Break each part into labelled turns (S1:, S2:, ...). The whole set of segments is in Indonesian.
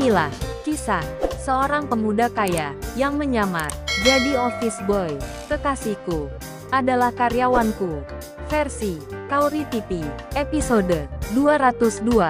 S1: Inilah kisah seorang pemuda kaya yang menyamar jadi office boy. Kekasihku adalah karyawanku. Versi Kauri TV, episode 202.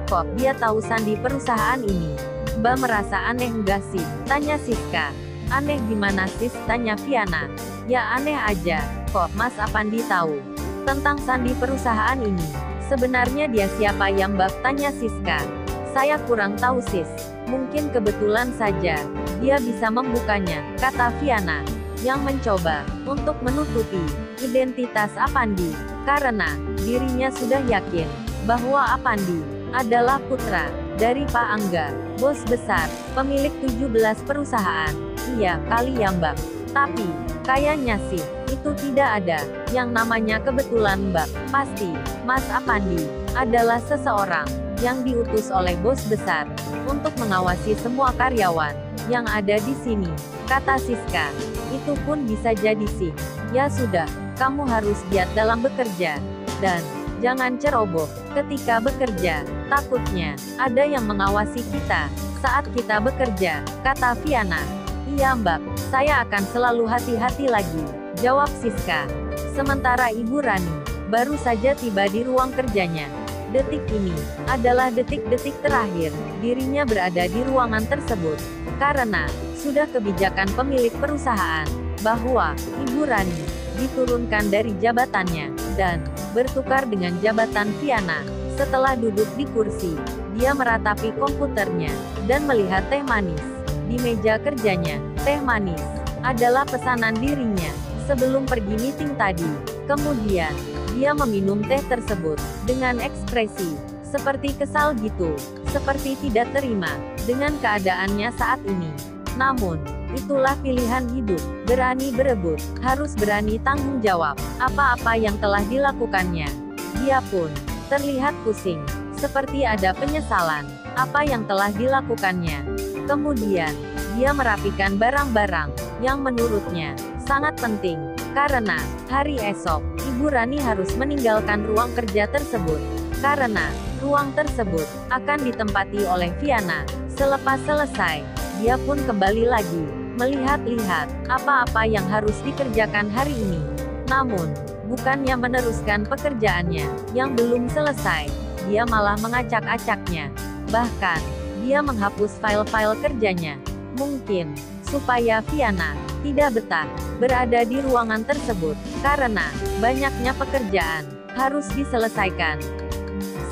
S1: Kok dia tahu sandi perusahaan ini? Mbak merasa aneh nggak sih? Tanya Siska. Aneh gimana sis? Tanya Viana. Ya aneh aja, kok Mas Apandi tahu tentang sandi perusahaan ini? Sebenarnya dia siapa ya Mbak? Tanya Siska. Saya kurang tahu sis. Mungkin kebetulan saja dia bisa membukanya, kata Viana, yang mencoba untuk menutupi identitas Apandi, karena dirinya sudah yakin bahwa Apandi adalah putra dari Pak Angga, bos besar, pemilik 17 perusahaan. Iya kali ya Mbak. Tapi, kayaknya sih, itu tidak ada yang namanya kebetulan Mbak. Pasti, Mas Apandi adalah seseorang yang diutus oleh bos besar untuk mengawasi semua karyawan yang ada di sini, kata Siska. Itu pun bisa jadi sih. Ya sudah, kamu harus giat dalam bekerja, dan jangan ceroboh ketika bekerja. Takutnya ada yang mengawasi kita saat kita bekerja, kata Viana. Iya Mbak, saya akan selalu hati-hati lagi, jawab Siska. Sementara Ibu Rani baru saja tiba di ruang kerjanya. Detik ini adalah detik-detik terakhir dirinya berada di ruangan tersebut, karena sudah kebijakan pemilik perusahaan bahwa Ibu Rani diturunkan dari jabatannya dan bertukar dengan jabatan Viana. Setelah duduk di kursi, dia meratapi komputernya dan melihat teh manis di meja kerjanya. Teh manis adalah pesanan dirinya sebelum pergi meeting tadi. Kemudian dia meminum teh tersebut dengan ekspresi seperti kesal gitu, seperti tidak terima dengan keadaannya saat ini. Namun, itulah pilihan hidup, berani berebut, harus berani tanggung jawab apa-apa yang telah dilakukannya. Dia pun terlihat pusing, seperti ada penyesalan apa yang telah dilakukannya. Kemudian, dia merapikan barang-barang yang menurutnya sangat penting, karena hari esok, Ibu Rani harus meninggalkan ruang kerja tersebut, karena ruang tersebut akan ditempati oleh Viana. Selepas selesai, dia pun kembali lagi melihat-lihat apa-apa yang harus dikerjakan hari ini. Namun, bukannya meneruskan pekerjaannya yang belum selesai, dia malah mengacak-acaknya. Bahkan, dia menghapus file-file kerjanya. Mungkin supaya Viana tidak betah berada di ruangan tersebut, karena banyaknya pekerjaan harus diselesaikan.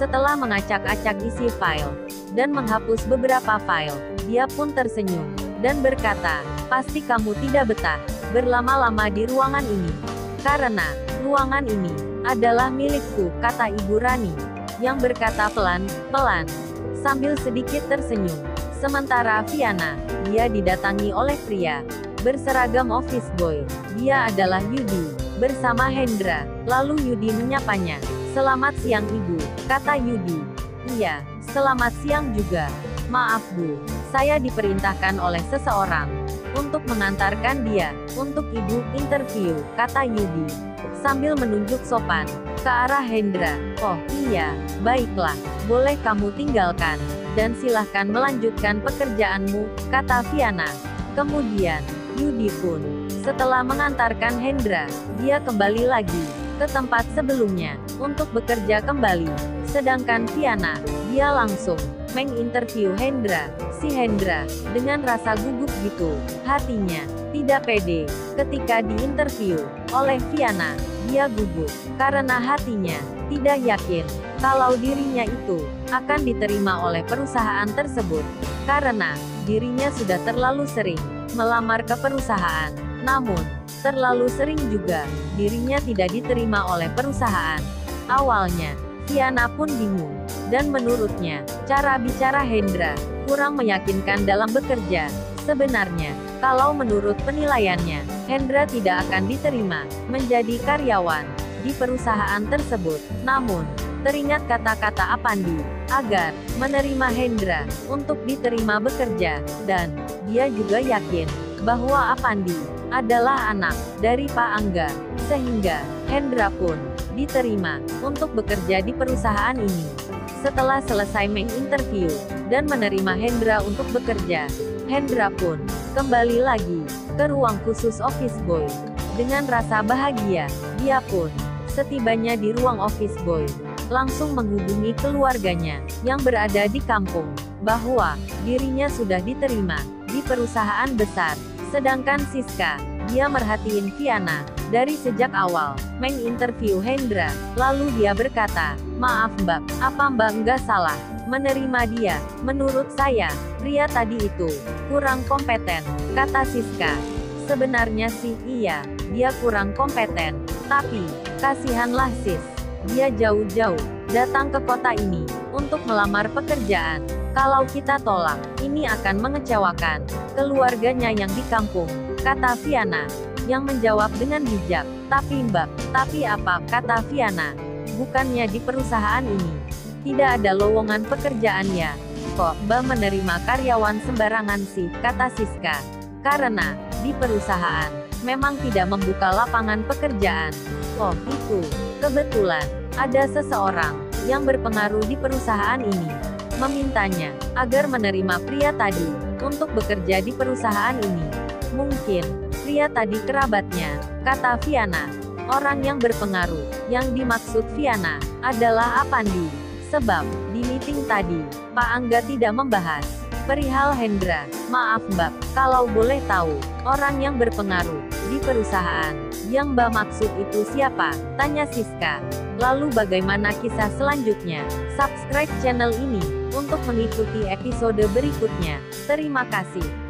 S1: Setelah mengacak-acak isi file dan menghapus beberapa file, dia pun tersenyum dan berkata, pasti kamu tidak betah berlama-lama di ruangan ini, karena ruangan ini adalah milikku, kata Ibu Rani, yang berkata pelan-pelan sambil sedikit tersenyum. Sementara Viana, dia didatangi oleh pria berseragam office boy. Dia adalah Yudi, bersama Hendra. Lalu Yudi menyapanya. Selamat siang Ibu, kata Yudi. Iya, selamat siang juga. Maaf Bu, saya diperintahkan oleh seseorang untuk mengantarkan dia untuk Ibu interview, kata Yudi, sambil menunjuk sopan ke arah Hendra. Oh iya, baiklah, boleh kamu tinggalkan dan silahkan melanjutkan pekerjaanmu, kata Viana. Kemudian, Yudi pun setelah mengantarkan Hendra, dia kembali lagi ke tempat sebelumnya untuk bekerja kembali. Sedangkan Viana, dia langsung menginterview Hendra. Si Hendra dengan rasa gugup gitu, hatinya tidak pede ketika diinterview oleh Viana. Dia gugup karena hatinya tidak yakin kalau dirinya itu akan diterima oleh perusahaan tersebut, karena dirinya sudah terlalu sering melamar ke perusahaan, namun terlalu sering juga dirinya tidak diterima oleh perusahaan. Awalnya, Viana pun bingung, dan menurutnya, cara bicara Hendra kurang meyakinkan dalam bekerja. Sebenarnya, kalau menurut penilaiannya, Hendra tidak akan diterima menjadi karyawan di perusahaan tersebut. Namun, teringat kata-kata Apandi agar menerima Hendra untuk diterima bekerja, dan dia juga yakin bahwa Apandi adalah anak dari Pak Angga, sehingga Hendra pun diterima untuk bekerja di perusahaan ini. Setelah selesai menginterview dan menerima Hendra untuk bekerja, Hendra pun kembali lagi ke ruang khusus office boy. Dengan rasa bahagia, dia pun setibanya di ruang office boy, langsung menghubungi keluarganya yang berada di kampung, bahwa dirinya sudah diterima di perusahaan besar. Sedangkan Siska, dia merhatiin Viana dari sejak awal menginterview Hendra. Lalu dia berkata, "Maaf Mbak, apa Mbak nggak salah menerima dia? Menurut saya, pria tadi itu kurang kompeten," kata Siska. "Sebenarnya sih iya, dia kurang kompeten. Tapi, kasihanlah sis. Dia jauh-jauh datang ke kota ini untuk melamar pekerjaan. Kalau kita tolak, ini akan mengecewakan keluarganya yang di kampung," kata Viana, yang menjawab dengan bijak. "Tapi Mbak, tapi apa?" kata Viana. "Bukannya di perusahaan ini tidak ada lowongan pekerjaannya? Kok Mbak menerima karyawan sembarangan sih?" kata Siska. "Karena di perusahaan memang tidak membuka lapangan pekerjaan." "Oh itu, kebetulan ada seseorang yang berpengaruh di perusahaan ini memintanya agar menerima pria tadi untuk bekerja di perusahaan ini. Mungkin pria tadi kerabatnya," kata Viana. Orang yang berpengaruh yang dimaksud Viana adalah Apandi. Sebab di meeting tadi, Pak Angga tidak membahas perihal Hendra. "Maaf Mbak, kalau boleh tahu, orang yang berpengaruh di perusahaan yang Mbak maksud itu siapa?" tanya Siska. "Lalu bagaimana kisah selanjutnya? Subscribe channel ini untuk mengikuti episode berikutnya. Terima kasih."